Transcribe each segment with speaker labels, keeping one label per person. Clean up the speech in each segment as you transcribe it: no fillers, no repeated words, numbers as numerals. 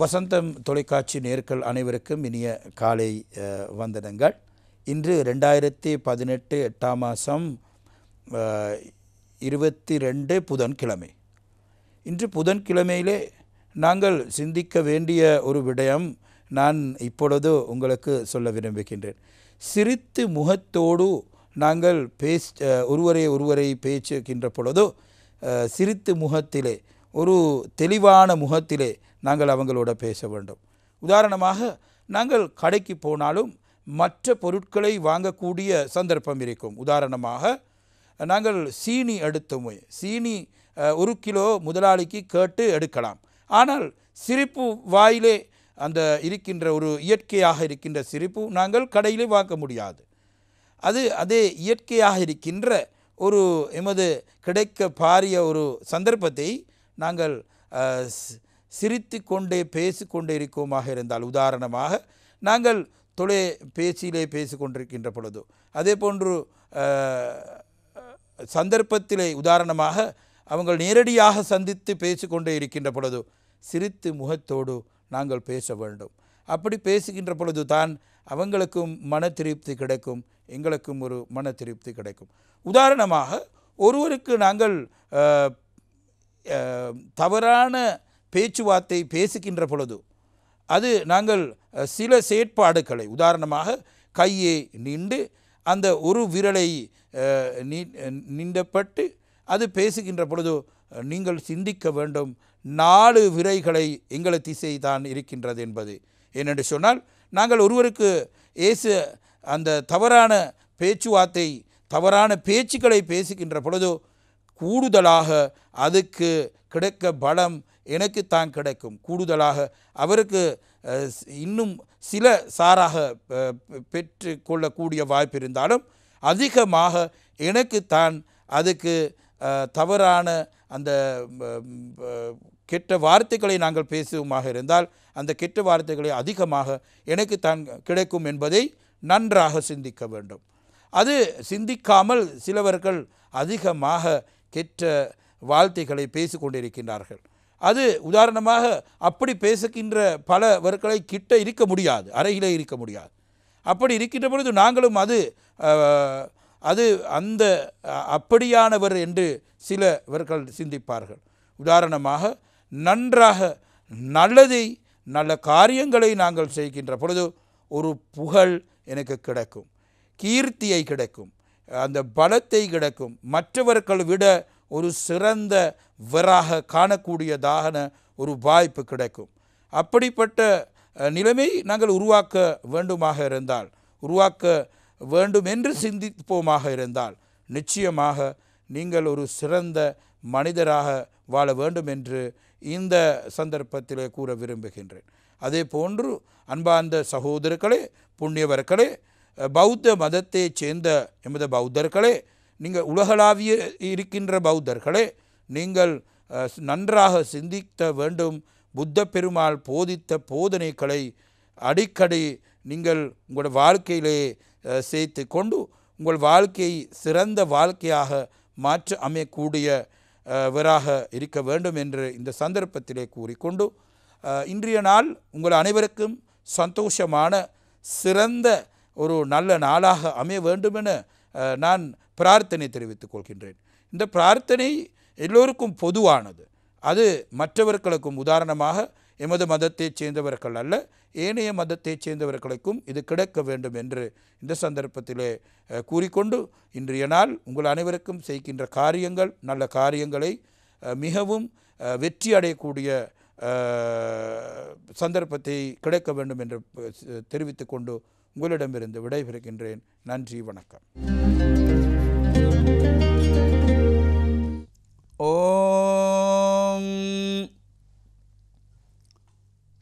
Speaker 1: வசந்தம் தொலைக்காட்சி நேயர்கள் அனைவருக்கும் இனிய காலை வந்தனங்கள். இன்று 2018 8ஆம் மாதம் 22 புதன்கிழமை. இன்று புதன்கிழமையிலே நாங்கள் சிந்திக்க வேண்டிய ஒரு விடயம் நான் இப்பொழுது உங்களுக்கு சொல்ல விரும்புகின்றேன். சிரித்து முகத்தோடு நாங்கள் ஒருவரை பேசுகின்ற பொழுதோ சிரித்து முகத்திலே ஒரு தெளிவான முகத்திலே நாங்கள் அவங்களோட பேச வேண்டும். உதாரணமாக நாங்கள் கடைக்கு போனாலும் மற்ற பொருட்களை வாங்கக்கூடிய சந்தர்ப்பம் இருக்கும். உதாரணமாக நாங்கள் சீனி எடுத்தோம். சீனி 1 கிலோ முதலாளிக்கு கேட்டு எடுக்கலாம். ஆனால் சிரிப்பு வாயிலே அந்த இருக்கின்ற ஒரு இயற்கையாக இருக்கின்ற சிரிப்பு நாங்கள் கடையிலே வாங்க முடியாது. அதே இயற்கையாக இருக்கின்ற ஒரு எமது கிடைக்க பாரிய ஒரு சந்தர்ப்பத்தை நாங்கள் சிரித்து கொண்டே பேசிக்கொண்டே இருக்கோமாக இருந்தால், உதாரணமாக நாங்கள் தொலைபேசியிலே பேசிக்கொண்டிருக்கின்ற பொழுது, அதே போன்று சந்தர்ப்பத்திலே உதாரணமாக அவங்க நேரடியாக சந்தித்து பேசிக்கொண்டே இருக்கின்ற பொழுது சிரித்து முகத்தோடு நாங்கள் பேச வேண்டும். அப்படி பேசுகின்ற பொழுது தான் அவங்களுக்கும் மன திருப்தி கிடைக்கும், எங்களுக்கும் ஒரு மன திருப்தி கிடைக்கும். உதாரணமாக ஒருவருக்கு நாங்கள் தவறான பேச்சுவார்த்தை பேசுகின்ற பொழுது அது நாங்கள் சில செயற்பாடுகளை, உதாரணமாக கையை நீண்டு அந்த ஒரு விரலை நீண்டப்பட்டு அது பேசுகின்ற பொழுது நீங்கள் சிந்திக்க வேண்டும், 4 விரைகளை எங்களை திசை தான் இருக்கின்றது என்பது. ஏனென்று சொன்னால் நாங்கள் ஒருவருக்கு அந்த தவறான பேச்சுவார்த்தை தவறான பேச்சுக்களை பேசுகின்ற பொழுது கூடுதலாக அதுக்கு கிடைக்க பலம் எனக்கு தான் கிடைக்கும். கூடுதலாக அவருக்கு இன்னும் சில சாராக பெற்று கொள்ளக்கூடிய வாய்ப்பு இருந்தாலும் அதிகமாக எனக்கு தான் அதுக்கு தவறான அந்த கெட்ட வார்த்தைகளை நாங்கள் பேசுவோமாக இருந்தால் அந்த கெட்ட வார்த்தைகளை அதிகமாக எனக்கு தான் கிடைக்கும் என்பதை நன்றாக சிந்திக்க வேண்டும். அது சிந்திக்காமல் சிலவர்கள் அதிகமாக கெட்ட வார்த்தைகளை பேசிக்கொண்டிருக்கின்றார்கள். அது உதாரணமாக அப்படி பேசுகின்ற பலவர்களை கிட்ட இருக்க முடியாது, அருகிலே இருக்க முடியாது. அப்படி இருக்கின்ற பொழுது நாங்களும் அந்த அப்படியானவர் என்று சிலவர்கள் சிந்திப்பார்கள். உதாரணமாக நன்றாக நல்ல காரியங்களை நாங்கள் செய்கின்ற பொழுது ஒரு புகழ் எனக்கு கிடைக்கும், கீர்த்தியை கிடைக்கும், அந்த பலத்தை கிடைக்கும், மற்றவர்கள் விட ஒரு சிறந்தவராக காணக்கூடியதான ஒரு வாய்ப்பு கிடைக்கும். அப்படிப்பட்ட நிலைமை நாங்கள் உருவாக்க வேண்டும் என்று சிந்திப்போமாக இருந்தால் நிச்சயமாக நீங்கள் ஒரு சிறந்த மனிதராக வாழ வேண்டும் என்று இந்த சந்தர்ப்பத்திலே கூற விரும்புகின்றேன். அதே போன்று அன்பார்ந்த சகோதரர்களே, புண்ணியவர்களே, பௌத்த மதத்தை சேர்ந்த எமது பௌத்தர்களே, நீங்கள் உலகளாவிய இருக்கின்ற பௌத்தர்களே, நீங்கள் நன்றாக சிந்திக்க வேண்டும். புத்த பெருமாள் போதித்த போதனைகளை அடிக்கடி நீங்கள் உங்களோட வாழ்க்கையிலே சேர்த்து கொண்டு உங்கள் வாழ்க்கையை சிறந்த வாழ்க்கையாக மாற்ற அமையக்கூடியவராக இருக்க வேண்டும் என்று இந்த சந்தர்ப்பத்திலே கூறிக்கொண்டு இன்றைய நாள் உங்கள் அனைவருக்கும் சந்தோஷமான சிறந்த ஒரு நல்ல நாளாக அமைய வேண்டும் என நான் பிரார்த்தனை தெரிவித்துக் கொள்கின்றேன். இந்த பிரார்த்தனை எல்லோருக்கும் பொதுவானது. அது மற்றவர்களுக்கும், உதாரணமாக எமது மதத்தைச் சேர்ந்தவர்கள் அல்ல, ஏனைய மதத்தைச் சேர்ந்தவர்களுக்கும் இது கிடைக்க வேண்டும் என்று இந்த சந்தர்ப்பத்திலே கூறிக்கொண்டு இன்றைய நாள் உங்கள் அனைவருக்கும் செய்கின்ற காரியங்கள் நல்ல காரியங்களை மிகவும் வெற்றி அடையக்கூடிய சந்தர்ப்பத்தை கிடைக்க வேண்டும் என்று தெரிவித்துக் கொண்டு உங்களிடமிருந்து விடைபெறுகின்றேன். நன்றி, வணக்கம்.
Speaker 2: ஓம்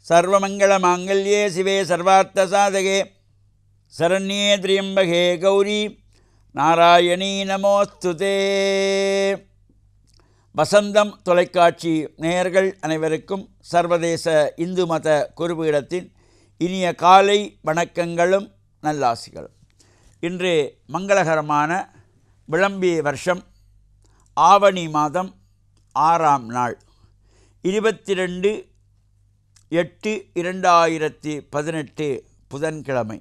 Speaker 2: சர்வமங்கள மாங்கல்யே சிவே சர்வார்த்த சாதகே சரண்யே திரியம்பகே கௌரி நாராயணீ நமோஸ்துதே. வசந்தம் தொலைக்காட்சி நேயர்கள் அனைவருக்கும் சர்வதேச இந்து மத குருபீடத்தின் இனிய காலை வணக்கங்களும் நல்லாசிகளும். இன்று மங்களகரமான விளம்பி வருஷம் ஆவணி மாதம் 6ஆம் நாள் 22 8/2018 புதன்கிழமை.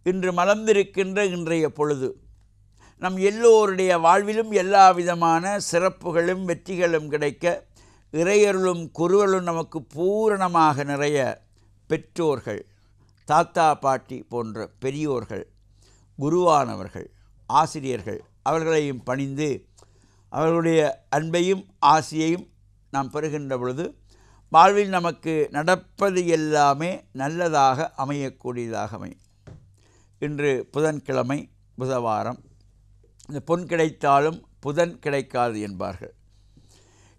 Speaker 2: இன்று மலர்ந்திருக்கின்ற இன்றைய பொழுது நம் எல்லோருடைய வாழ்விலும் எல்லா விதமான சிறப்புகளும் வெற்றிகளும் கிடைக்க, இறையருளும் குருவருளும் நமக்கு பூரணமாக நிறைய பெற்றோர்கள், தாத்தா பாட்டி போன்ற பெரியோர்கள், குருவானவர்கள், ஆசிரியர்கள் அவர்களையும் பணிந்து அவர்களுடைய அன்பையும் ஆசியையும் நாம் பெறுகின்ற பொழுது வாழ்வில் நமக்கு நடப்பது எல்லாமே நல்லதாக அமையக்கூடியதாக அமையும். இன்று புதன்கிழமை, புதவாரம். இந்த பொன் கிடைத்தாலும் புதன் கிடைக்காது என்பார்கள்.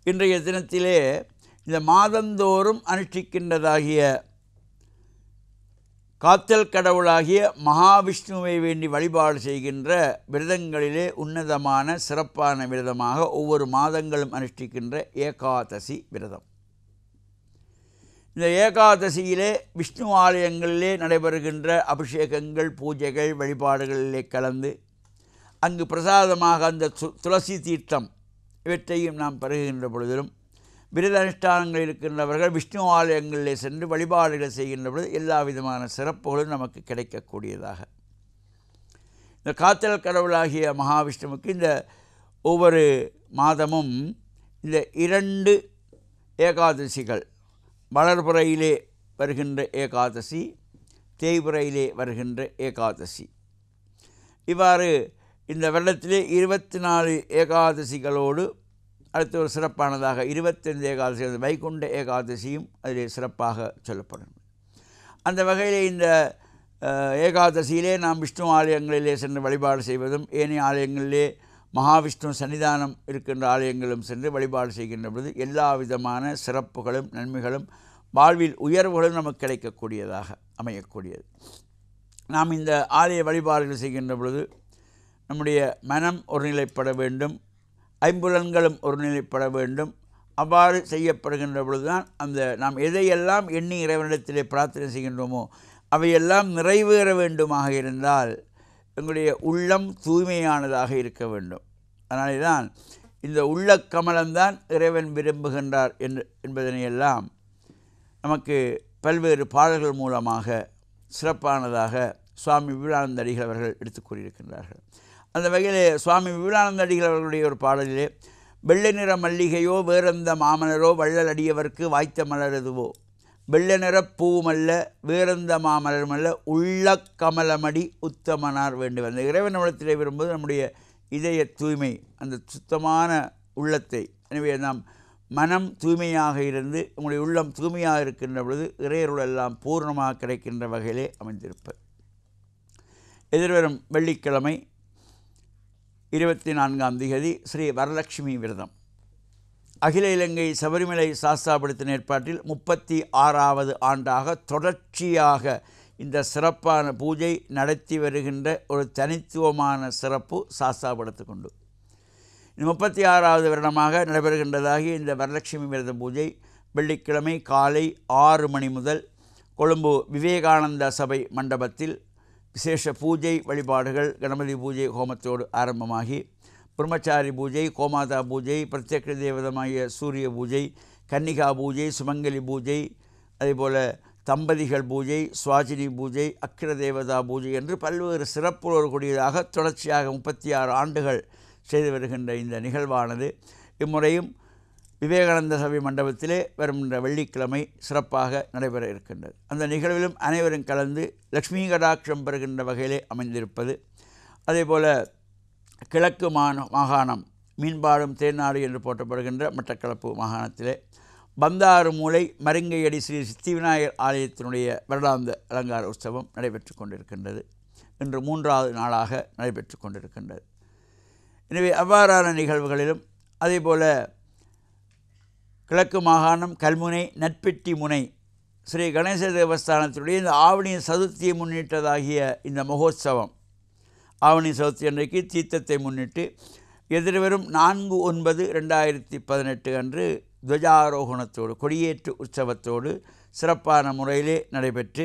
Speaker 2: இன்றைய தினத்திலே இந்த மாதந்தோறும் அனுஷ்டிக்கின்றதாகிய காத்தல் கடவுளாகிய மகாவிஷ்ணுவை வேண்டி வழிபாடு செய்கின்ற விரதங்களிலே உன்னதமான சிறப்பான விரதமாக ஒவ்வொரு மாதங்களும் அனுஷ்டிக்கின்ற ஏகாதசி விரதம். இந்த ஏகாதசியிலே விஷ்ணு ஆலயங்களிலே நடைபெறுகின்ற அபிஷேகங்கள், பூஜைகள், வழிபாடுகளிலே கலந்து அங்கு பிரசாதமாக அந்த துளசி தீர்த்தம் இவற்றையும் நாம் பருகுகின்ற பொழுதிலும், விரத அனுஷ்டானங்கள் இருக்கின்றவர்கள் விஷ்ணு ஆலயங்களிலே சென்று வழிபாடுகள் செய்கின்ற பொழுது எல்லா விதமான சிறப்புகளும் நமக்கு கிடைக்கக்கூடியதாக. இந்த காத்தல் கடவுளாகிய மகாவிஷ்ணுவுக்கு இந்த ஒவ்வொரு மாதமும் இந்த 2 ஏகாதசிகள், வளர்புறையிலே வருகின்ற ஏகாதசி, தேய்புறையிலே வருகின்ற ஏகாதசி, இவ்வாறு இந்த வருடத்திலே 24 ஏகாதசிகளோடு அடுத்த ஒரு சிறப்பானதாக 25 ஏகாதசி, வைகுண்ட ஏகாதசியும் அதிலே சிறப்பாக சொல்லப்படும். அந்த வகையிலே இந்த ஏகாதசியிலே நாம் விஷ்ணு ஆலயங்களிலே சென்று வழிபாடு செய்வதும், ஏனைய ஆலயங்களிலே மகாவிஷ்ணு சன்னிதானம் இருக்கின்ற ஆலயங்களும் சென்று வழிபாடு செய்கின்ற பொழுது எல்லா விதமான சிறப்புகளும் நன்மைகளும் வாழ்வில் உயர்வுகளும் நமக்கு கிடைக்கக்கூடியதாக அமையக்கூடியது. நாம் இந்த ஆலய வழிபாடுகள் செய்கின்ற பொழுது நம்முடைய மனம் ஒருநிலைப்பட வேண்டும், ஐம்புலன்களும் ஒருநிலைப்பட வேண்டும். அவ்வாறு செய்யப்படுகின்ற பொழுதுதான் அந்த நாம் எதையெல்லாம் எண்ணி இறைவனிடத்திலே பிரார்த்தனை செய்கின்றோமோ அவையெல்லாம் நிறைவேற வேண்டுமாக இருந்தால் எங்களுடைய உள்ளம் தூய்மையானதாக இருக்க வேண்டும். அதனாலே தான் இந்த உள்ள கமலம்தான் இறைவன் விரும்புகின்றார் என்பதனையெல்லாம் நமக்கு பல்வேறு பாடல்கள் மூலமாக சிறப்பானதாக சுவாமி விவேகானந்த அடிகள் அவர்கள் எடுத்துக் கூறியிருக்கின்றார்கள். அந்த வகையிலே சுவாமி விவேகானந்த அடிகள் அவர்களுடைய ஒரு பாடலிலே, வெள்ளை நிற மல்லிகையோ வேறெந்த மாமலரோ வள்ளல் அடியவர்க்கு வாய்த்த மலரதுவோ, வெள்ளை நிறப் பூவுமல்ல வேறெந்த மாமலருமல்ல உள்ள கமலமடி உத்தமனார் வேண்டும். அந்த இறைவன் உள்ளத்திலே விரும்புவது நம்முடைய இதய தூய்மை, அந்த சுத்தமான உள்ளத்தை. எனவே நாம் மனம் தூய்மையாக இருந்து உங்களுடைய உள்ளம் தூய்மையாக இருக்கின்ற பொழுது இறையருள் எல்லாம் பூர்ணமாக கிடைக்கின்ற வகையிலே அமைந்திருப்பது. எதிர்வரும் வெள்ளிக்கிழமை 24ஆம் திகதி ஸ்ரீ வரலட்சுமி விரதம். அகில இலங்கை சபரிமலை சாஸ்தாபுரத்தின் ஏற்பாட்டில் 36வது ஆண்டாக தொடர்ச்சியாக இந்த சிறப்பான பூஜை நடத்தி வருகின்ற ஒரு தனித்துவமான சிறப்பு சாஸ்தாபுரத்துக்கு உண்டு. 36வது வருடமாக நடைபெறுகின்றதாகிய இந்த வரலட்சுமி விரத பூஜை வெள்ளிக்கிழமை காலை 6 மணி முதல் கொழும்பு விவேகானந்த சபை மண்டபத்தில் விசேஷ பூஜை வழிபாடுகள், கணபதி பூஜை ஹோமத்தோடு ஆரம்பமாகி பிரம்மச்சாரி பூஜை, கோமாதா பூஜை, பிரத்யக்ஷ தேவதமாகிய சூரிய பூஜை, கன்னிகா பூஜை, சுமங்கலி பூஜை, அதேபோல் தம்பதிகள் பூஜை, சுவாசினி பூஜை, அக்கிர தேவதா பூஜை என்று பல்வேறு சிறப்புகளோடு கூடியதாக தொடர்ச்சியாக 36 ஆண்டுகள் செய்து வருகின்ற இந்த நிகழ்வானது இம்முறையும் விவேகானந்த சபை மண்டபத்திலே வருகின்ற வெள்ளிக்கிழமை சிறப்பாக நடைபெற இருக்கின்றது. அந்த நிகழ்விலும் அனைவரும் கலந்து லக்ஷ்மி கடாட்சம் பெறுகின்ற வகையிலே அமைந்திருப்பது. அதேபோல் கிழக்கு மாகாணம் மீன்பாடும் தேனாடு என்று போற்றப்படுகின்ற மட்டக்களப்பு மாகாணத்திலே பந்தாறு மூலை மருங்கையடி ஸ்ரீ சித்தி விநாயகர் ஆலயத்தினுடைய வருடாந்த அலங்கார உற்சவம் நடைபெற்று கொண்டிருக்கின்றது. இன்று 3வது நாளாக நடைபெற்று கொண்டிருக்கின்றது. எனவே அவ்வாறான நிகழ்வுகளிலும் அதேபோல் கிழக்கு மாகாணம் கல்முனை நட்பெட்டி முனை ஸ்ரீ கணேச தேவஸ்தானத்தினுடைய இந்த ஆவணி சதுர்த்தியை முன்னிட்டதாகிய இந்த மகோத்சவம், ஆவணி சதுர்த்தி அன்றைக்கு தீர்த்தத்தை முன்னிட்டு எதிர்வரும் 4/9/2018 அன்று துவஜாரோகணத்தோடு கொடியேற்று உற்சவத்தோடு சிறப்பான முறையிலே நடைபெற்று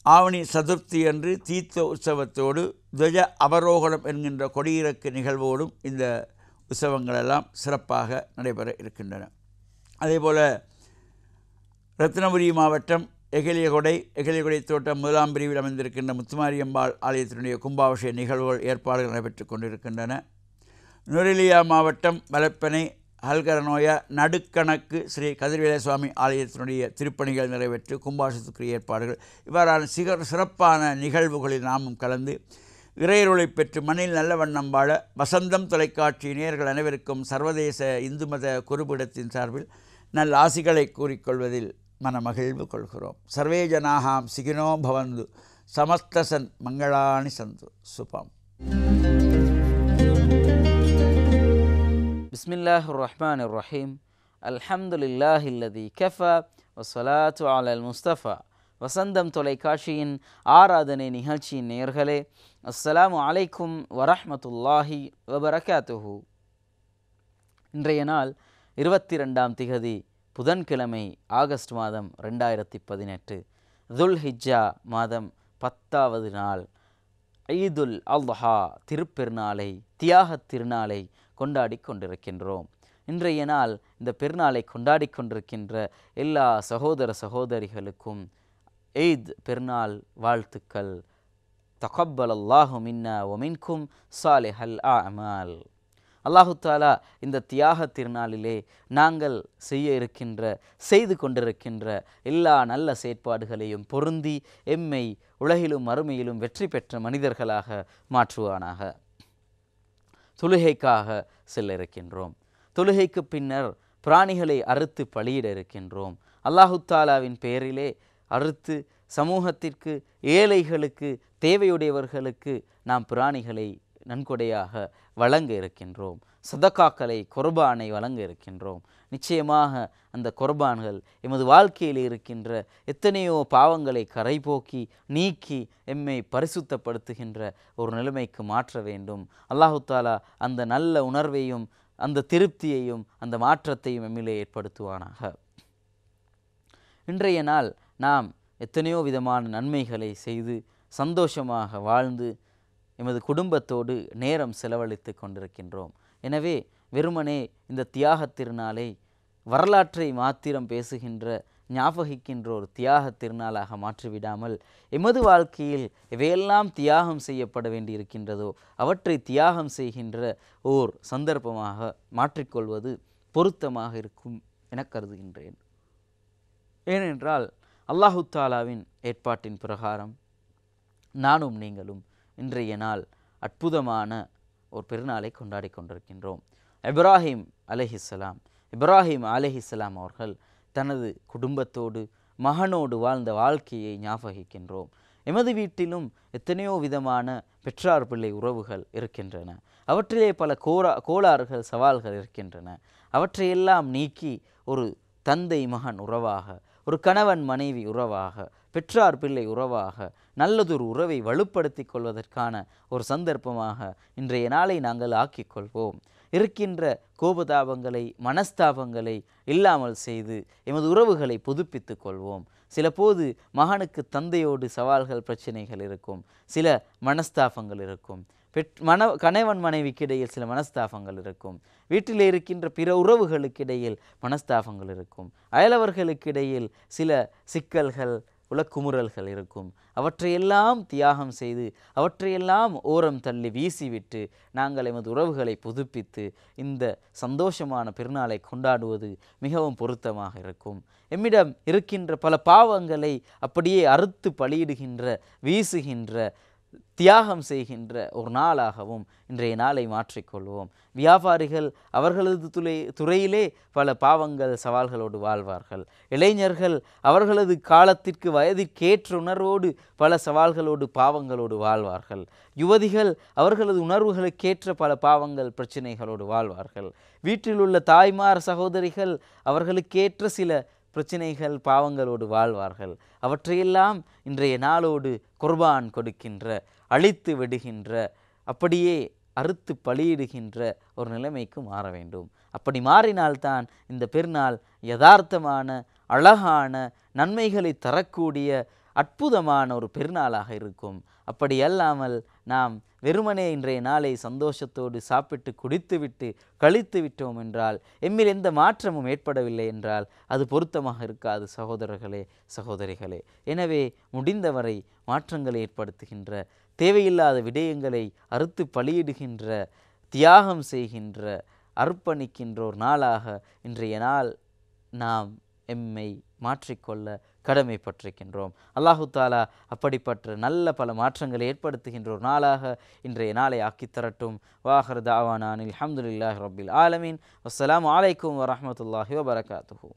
Speaker 2: ஆவணி சதுர்த்தி அன்று தீர்த்த உற்சவத்தோடு துவஜ அவரோகணம் என்கின்ற கொடியிறக்கு நிகழ்வோடும் இந்த உற்சவங்களெல்லாம் சிறப்பாக நடைபெற இருக்கின்றன. அதேபோல் ரத்தினபுரி மாவட்டம் எகலியகொடை தோட்டம் 1ஆம் பிரிவில் அமைந்திருக்கின்ற முத்துமாரியம்பாள் ஆலயத்தினுடைய கும்பாபிஷேக நிகழ்வுகள் ஏற்பாடுகள் நடைபெற்று கொண்டிருக்கின்றன. நுரெலியா மாவட்டம் வலப்பனை ஹல்கரநோய நடுக்கணக்கு ஸ்ரீ கதிர்வேல சுவாமி ஆலயத்தினுடைய திருப்பணிகள் நிறைவேற்று கும்பாபிஷேகத்துக்குரிய ஏற்பாடுகள் இவ்வாறான சிறப்பான நிகழ்வுகளில் நாமும் கலந்து இறையருளை பெற்று மண்ணில் நல்ல வண்ணம் வாழ வசந்தம் தொலைக்காட்சி நேயர்கள் அனைவருக்கும் சர்வதேச இந்து மத குருபீடத்தின் சார்பில் நல்ல ஆசிகளை கூறிக்கொள்வதில் மனமகிழ்வு கொள்கிறோம். சர்வே ஜனாகாம் சிகினோ பவந்து சமஸ்தசன் மங்களானி சந்து சுபம்.
Speaker 3: பிஸ்மில்லாஹிர் ரஹ்மானிர் ரஹீம். அல்ஹம்துலில்லாஹில்லதி கஃபா வஸ்ஸலாத்து அலல் முஸ்தஃபா. வசந்தம் தொலைக்காட்சியின் ஆராதனை நிகழ்ச்சியின் நேயர்களே, அஸ்ஸலாமு அலைக்கும் வரஹ்மத்துல்லாஹி வபரகாத்துஹு. இன்றைய நாள் 22ஆம் திகதி புதன்கிழமை, ஆகஸ்ட் மாதம் 2018, துல்ஹிஜ்ஜா மாதம் 10வது நாள், ஈதுல் அல்ஹா திருப்பெருநாளை, தியாகத் திருநாளை கொண்டாடி கொண்டிருக்கின்றோம். இன்றைய நாள் இந்த பெருநாளை கொண்டாடி கொண்டிருக்கின்ற எல்லா சகோதர சகோதரிகளுக்கும் ஈத் பெருநாள் வாழ்த்துக்கள். தகப்பல் அல்லாஹு மின்னா வமின்கும் சாலிஹல் அமால். அல்லாஹு தாலா இந்த தியாக திருநாளிலே நாங்கள் செய்து கொண்டிருக்கின்ற எல்லா நல்ல செயற்பாடுகளையும் பொருந்தி எம்மை உலகிலும் மறுமையிலும் வெற்றி பெற்ற மனிதர்களாக மாற்றுவானாக. தொழுகைக்காக செல்ல இருக்கின்றோம். தொழுகைக்கு பின்னர் பிராணிகளை அறுத்து பலியிட இருக்கின்றோம். அல்லாஹு தாலாவின் பெயரிலே அறுத்து சமூகத்திற்கு, ஏழைகளுக்கு, தேவையுடையவர்களுக்கு நாம் பிராணிகளை நன்கொடையாக வழங்க இருக்கின்றோம். சதக்காக்களை, குர்பானை வழங்க இருக்கின்றோம். நிச்சயமாக அந்த குர்பான்கள் எமது வாழ்க்கையில் இருக்கின்ற எத்தனையோ பாவங்களை கரைபோக்கி நீக்கி எம்மை பரிசுத்தப்படுத்துகின்ற ஒரு நிலைமைக்கு மாற்ற வேண்டும். அல்லாஹு தாலா அந்த நல்ல உணர்வையும் அந்த திருப்தியையும் அந்த மாற்றத்தையும் எம்மிலே ஏற்படுத்துவானாக. இன்றைய நாள் நாம் எத்தனையோ விதமான நன்மைகளை செய்து சந்தோஷமாக வாழ்ந்து எமது குடும்பத்தோடு நேரம் செலவழித்து கொண்டிருக்கின்றோம். எனவே வெறுமனே இந்த தியாகத் திருநாளை வரலாற்றை மாத்திரம் பேசுகின்ற, ஞாபகிக்கின்ற ஒரு தியாகத் திருநாளாக மாற்றிவிடாமல் எமது வாழ்க்கையில் எவையெல்லாம் தியாகம் செய்யப்பட வேண்டியிருக்கின்றதோ அவற்றை தியாகம் செய்கின்ற ஓர் சந்தர்ப்பமாக மாற்றிக்கொள்வது பொருத்தமாக இருக்கும் என கருதுகின்றேன். ஏனென்றால் அல்லாஹு தாலாவின் ஏற்பாட்டின் பிரகாரம் நானும் நீங்களும் இன்றைய நாள் அற்புதமான ஒரு பெருநாளை கொண்டாடி கொண்டிருக்கின்றோம். இப்ராஹிம் அலைஹிஸ்ஸலாம் அவர்கள் தனது குடும்பத்தோடு மகனோடு வாழ்ந்த வாழ்க்கையை ஞாபகிக்கின்றோம். எமது வீட்டிலும் எத்தனையோ விதமான பெற்றார் பிள்ளை உறவுகள் இருக்கின்றன. அவற்றிலே பல கோளாறுகள், சவால்கள் இருக்கின்றன. அவற்றையெல்லாம் நீக்கி ஒரு தந்தை மகன் உறவாக, ஒரு கணவன் மனைவி உறவாக, பெற்றார் பிள்ளை உறவாக நல்லதொரு உறவை வலுப்படுத்தி கொள்வதற்கான ஒரு சந்தர்ப்பமாக இன்றைய நாளை நாங்கள் ஆக்கிக்கொள்வோம். இருக்கின்ற கோபதாபங்களை, மனஸ்தாபங்களை இல்லாமல் செய்து எமது உறவுகளை புதுப்பித்து கொள்வோம். சில போது மகனுக்கு தந்தையோடு சவால்கள், பிரச்சனைகள் இருக்கும், சில மனஸ்தாபங்கள் இருக்கும், கணவன் மனைவிக்கு இடையில் சில மனஸ்தாபங்கள் இருக்கும், வீட்டில் இருக்கின்ற பிற உறவுகளுக்கிடையில் மனஸ்தாபங்கள் இருக்கும், அயலவர்களுக்கிடையில் சில சிக்கல்கள், உலக்குமுறல்கள் இருக்கும். அவற்றையெல்லாம் தியாகம் செய்து அவற்றையெல்லாம் ஓரம் தள்ளி வீசிவிட்டு நாங்கள் எமது உறவுகளை புதுப்பித்து இந்த சந்தோஷமான பெருநாளை கொண்டாடுவது மிகவும் பொருத்தமாக இருக்கும். எம்மிடம் இருக்கின்ற பல பாவங்களை அப்படியே அறுத்து பலியிடுகின்ற, வீசுகின்ற, தியாகம் செய்கின்ற ஒரு நாளாகவும் இன்றைய நாளை மாற்றிக்கொள்வோம். வியாபாரிகள் அவர்களது துறையிலே பல பாவங்கள், சவால்களோடு வாழ்வார்கள். இளைஞர்கள் அவர்களது காலத்திற்கு, வயதிற்கேற்ற உணர்வோடு பல சவால்களோடு, பாவங்களோடு வாழ்வார்கள். யுவதிகள் அவர்களது உணர்வுகளுக்கேற்ற பல பாவங்கள், பிரச்சனைகளோடு வாழ்வார்கள். வீட்டில் உள்ள தாய்மார், சகோதரிகள் அவர்களுக்கேற்ற சில பிரச்சனைகள், பாவங்களோடு வாழ்வார்கள். அவற்றையெல்லாம் இன்றைய நாளோடு குர்பான் கொடுக்கின்ற, அழித்து விடுகின்ற, அப்படியே அறுத்து பலியிடுகின்ற ஒரு நிலைமைக்கு மாற வேண்டும். அப்படி மாறினால்தான் இந்த பெருநாள் யதார்த்தமான, அழகான, நன்மைகளை தரக்கூடிய அற்புதமான ஒரு பெருநாளாக இருக்கும். அப்படி அல்லாமல் நாம் வெறுமனே இன்றைய நாளை சந்தோஷத்தோடு சாப்பிட்டு குடித்துவிட்டு கழித்து விட்டோம் என்றால், எம்மில் எந்த மாற்றமும் ஏற்படவில்லை என்றால் அது பொருத்தமாக இருக்காது சகோதரர்களே, சகோதரிகளே. எனவே முடிந்தவரை மாற்றங்களை ஏற்படுத்துகின்ற, தேவையில்லாத விடயங்களை அறுத்து பலியிடுகின்ற, தியாகம் செய்கின்ற, அர்ப்பணிக்கின்ற ஒரு நாளாக இன்றைய நாள் நாம் எம்மை மாற்றிக்கொள்ள கடமைப்பட்டிருக்கின்றோம். அல்லாஹு தாலா அப்படிப்பட்ட நல்ல பல மாற்றங்களை ஏற்படுத்துகின்ற ஒரு நாளாக இன்றைய நாளை ஆக்கித்தரட்டும். வாஹர் தாவானான் அல்ஹம்துலில்லாஹி ரப்பில் ஆலமீன். வஸ்ஸலாமு அலைக்கும் வரஹ்மத்துல்லாஹி வபரகாத்துஹு.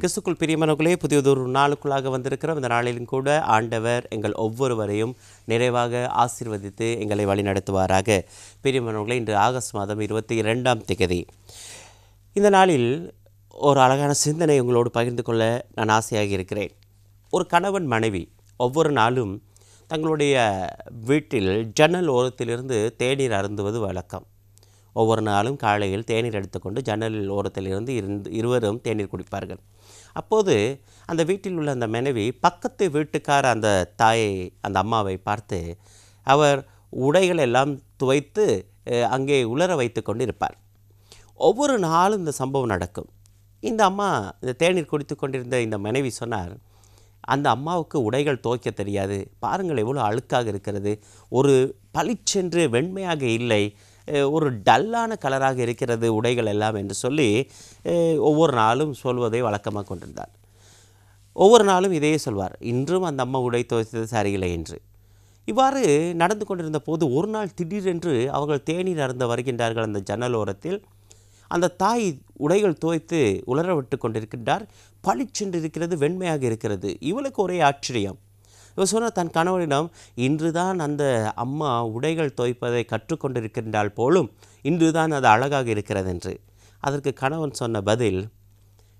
Speaker 4: கிறிஸ்துக்குள் பிரியமானவர்களே, புதியதொரு நாளுக்குள்ளாக வந்திருக்கிறோம். இந்த நாளிலும் கூட ஆண்டவர் எங்கள் ஒவ்வொருவரையும் நிறைவாக ஆசீர்வதித்து எங்களை வழிநடத்துவாராக. பிரியமானவர்களே, இன்று ஆகஸ்ட் மாதம் 22ஆம் தேதி. இந்த நாளில் ஒரு அழகான சிந்தனை உங்களோடு பகிர்ந்து கொள்ள நான் ஆசையாக இருக்கிறேன். ஒரு கணவன் மனைவி ஒவ்வொரு நாளும் தங்களுடைய வீட்டில் ஜன்னல் ஓரத்திலிருந்து தேநீர் அருந்துவது வழக்கம். ஒவ்வொரு நாளும் காலையில் தேநீர் எடுத்துக்கொண்டு ஜன்னல் ஓரத்திலிருந்து இருவரும் தேநீர் குடிப்பார்கள். அப்போது அந்த வீட்டில் உள்ள அந்த மனைவி பக்கத்து வீட்டுக்கார அந்த தாயை, அந்த அம்மாவை பார்த்து அவர் உடைகள் எல்லாம் துவைத்து அங்கே உலர வைத்து கொண்டு இருப்பார். ஒவ்வொரு நாளும் இந்த சம்பவம் நடக்கும். இந்த அம்மா இந்த தேநீர் குடித்து கொண்டிருந்த இந்த மனைவி சொன்னார், அந்த அம்மாவுக்கு உடைகள் துவைக்க தெரியாது, பாருங்கள் எவ்வளோ அழுக்காக இருக்கிறது, ஒரு பளிச்சென்று வெண்மையாக இல்லை, ஒரு டல்லான கலராக இருக்கிறது உடைகள் எல்லாம் என்று சொல்லி ஒவ்வொரு நாளும் சொல்வதை வழக்கமாக கொண்டிருந்தார். ஒவ்வொரு நாளும் இதையே சொல்வார், இன்றும் அந்த அம்மா உடை துவைத்தது சரியில்லை என்று. இவ்வாறு நடந்து கொண்டிருந்த போது ஒரு நாள் திடீரென்று அவர்கள் தேநீர் அருந்த வருகின்றார்கள். அந்த ஜன்னல் ஓரத்தில் அந்த தாய் உடைகள் துவைத்து உலர விட்டு கொண்டிருக்கின்றார். பளிச்சென்று இருக்கிறது, வெண்மையாக இருக்கிறது. இவளுக்கு ஒரே ஆச்சரியம். இவர் சொன்ன தன் கணவனிடம், இன்றுதான் அந்த அம்மா உடைகள் துவைப்பதை கற்றுக்கொண்டிருக்கின்றால் போலும், இன்றுதான் அது அழகாக இருக்கிறது என்று. அதற்கு கணவன் சொன்ன பதில்,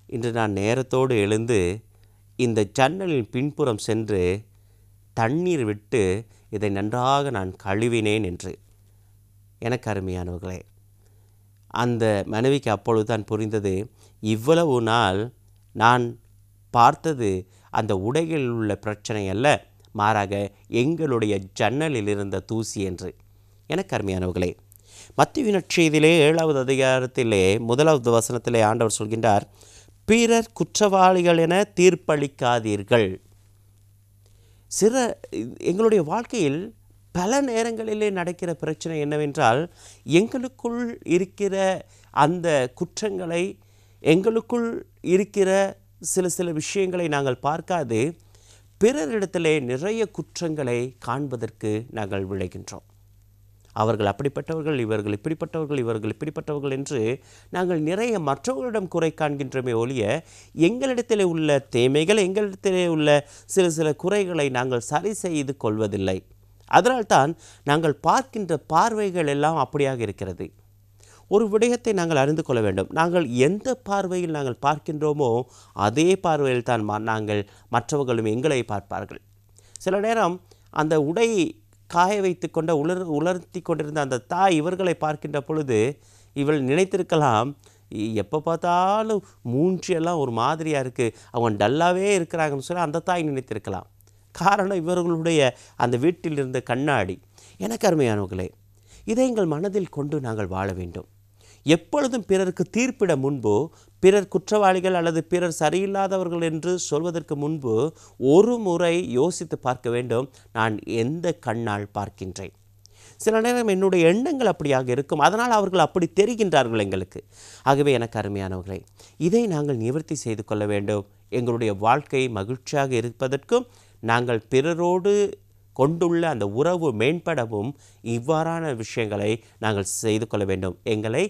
Speaker 4: இன்று நான் நேரத்தோடு எழுந்து இந்த ஜன்னலின் பின்புறம் சென்று தண்ணீர் விட்டு இதை நன்றாக நான் கழுவினேன் என்று. எனக்கு அருமையானவர்களே, அந்த மனைவிக்கு அப்பொழுது தான் புரிந்தது, இவ்வளவு நாள் நான் பார்த்தது அந்த உடைகளில் உள்ள பிரச்சனை அல்ல, மாறாக எங்களுடைய ஜன்னலில் இருந்த தூசி என்று. எனக்கு அருமையானவர்களே, மத்தேயு நற்செய்தியிலே 7வது அதிகாரத்திலே 1வது வசனத்திலே ஆண்டவர் சொல்கின்றார், பிறர் குற்றவாளிகள் என தீர்ப்பளிக்காதீர்கள். எங்களுடைய வாழ்க்கையில் பல நேரங்களிலே நடக்கிற பிரச்சனை என்னவென்றால், எங்களுக்குள் இருக்கிற அந்த குற்றங்களை, எங்களுக்குள் இருக்கிற சில விஷயங்களை நாங்கள் பார்க்காது பிறரிடத்திலே நிறைய குற்றங்களை காண்பதற்கு நாங்கள் விளைகின்றோம். அவர்கள் அப்படிப்பட்டவர்கள், இவர்கள் இப்படிப்பட்டவர்கள், இவர்கள் இப்படிப்பட்டவர்கள் என்று நாங்கள் நிறைய மற்றவர்களிடம் குறை காண்கின்றமே ஒழிய, எங்களிடத்திலே உள்ள தீமைகள், எங்களிடத்திலே உள்ள சில குறைகளை நாங்கள் சரி செய்து கொள்வதில்லை. அதனால்தான் நாங்கள் பார்க்கின்ற பார்வைகள் எல்லாம் அப்படியாக இருக்கிறது. ஒரு விடயத்தை நாங்கள் அறிந்து கொள்ள வேண்டும். நாங்கள் எந்த பார்வையில் நாங்கள் பார்க்கின்றோமோ அதே பார்வையில் தான் நாங்கள் மற்றவர்களும் எங்களை பார்ப்பார்கள். சில நேரம் அந்த உடை காய வைத்து கொண்ட உலர்த்தி கொண்டிருந்த அந்த தாய் இவர்களை பார்க்கின்ற பொழுது இவள் நினைத்திருக்கலாம், எப்போ பார்த்தாலும் மூஞ்சியெல்லாம் ஒரு மாதிரியாக இருக்குது, அவங்க டல்லாகவே இருக்கிறாங்கன்னு சொல்லி அந்த தாய் நினைத்திருக்கலாம். காரணம் இவர்களுடைய அந்த வீட்டில் இருந்த கண்ணாடி. எனக்கு அருமையானவர்களே, இதை எங்கள் மனதில் கொண்டு நாங்கள் வாழ வேண்டும். எப்பொழுதும் பிறருக்கு தீர்ப்பிட முன்பு, பிறர் குற்றவாளிகள் அல்லது பிறர் சரியில்லாதவர்கள் என்று சொல்வதற்கு முன்பு ஒரு முறை யோசித்து பார்க்க வேண்டும், நான் எந்த கண்ணால் பார்க்கின்றேன். சில நேரம் என்னுடைய எண்ணங்கள் அப்படியாக இருக்கும், அதனால் அவர்கள் அப்படி தெரிகின்றார்கள் எங்களுக்கு. ஆகவே எனக்கு அருமையானவர்களே, இதை நாங்கள் நிவர்த்தி செய்து கொள்ள வேண்டும். எங்களுடைய வாழ்க்கை மகிழ்ச்சியாக இருப்பதற்கும் நாங்கள் பிறரோடு கொண்டுள்ள அந்த உறவு மேம்படவும் இவ்வாறான விஷயங்களை நாங்கள் செய்து கொள்ள வேண்டும், எங்களை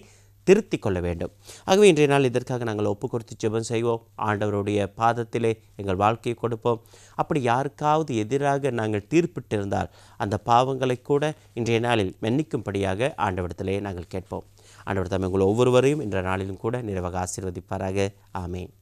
Speaker 4: திருத்தி கொள்ள வேண்டும். ஆகவே இன்றைய நாள் இதற்காக நாங்கள் ஒப்பு கொடுத்து ஜெபம் செய்வோம். ஆண்டவருடைய பாதத்திலே எங்கள் வாழ்க்கையை கொடுப்போம். அப்படி யாருக்காவது எதிராக நாங்கள் தீர்ப்பிட்டிருந்தால் அந்த பாவங்களை கூட இன்றைய நாளில் மன்னிக்கும்படியாக ஆண்டவரிடத்திலே நாங்கள் கேட்போம். ஆண்டவர் தாமே உங்கள் ஒவ்வொருவரையும் இன்றைய நாளிலும் கூட நிறைவாக ஆசீர்வதிப்பாராக. ஆமேன்.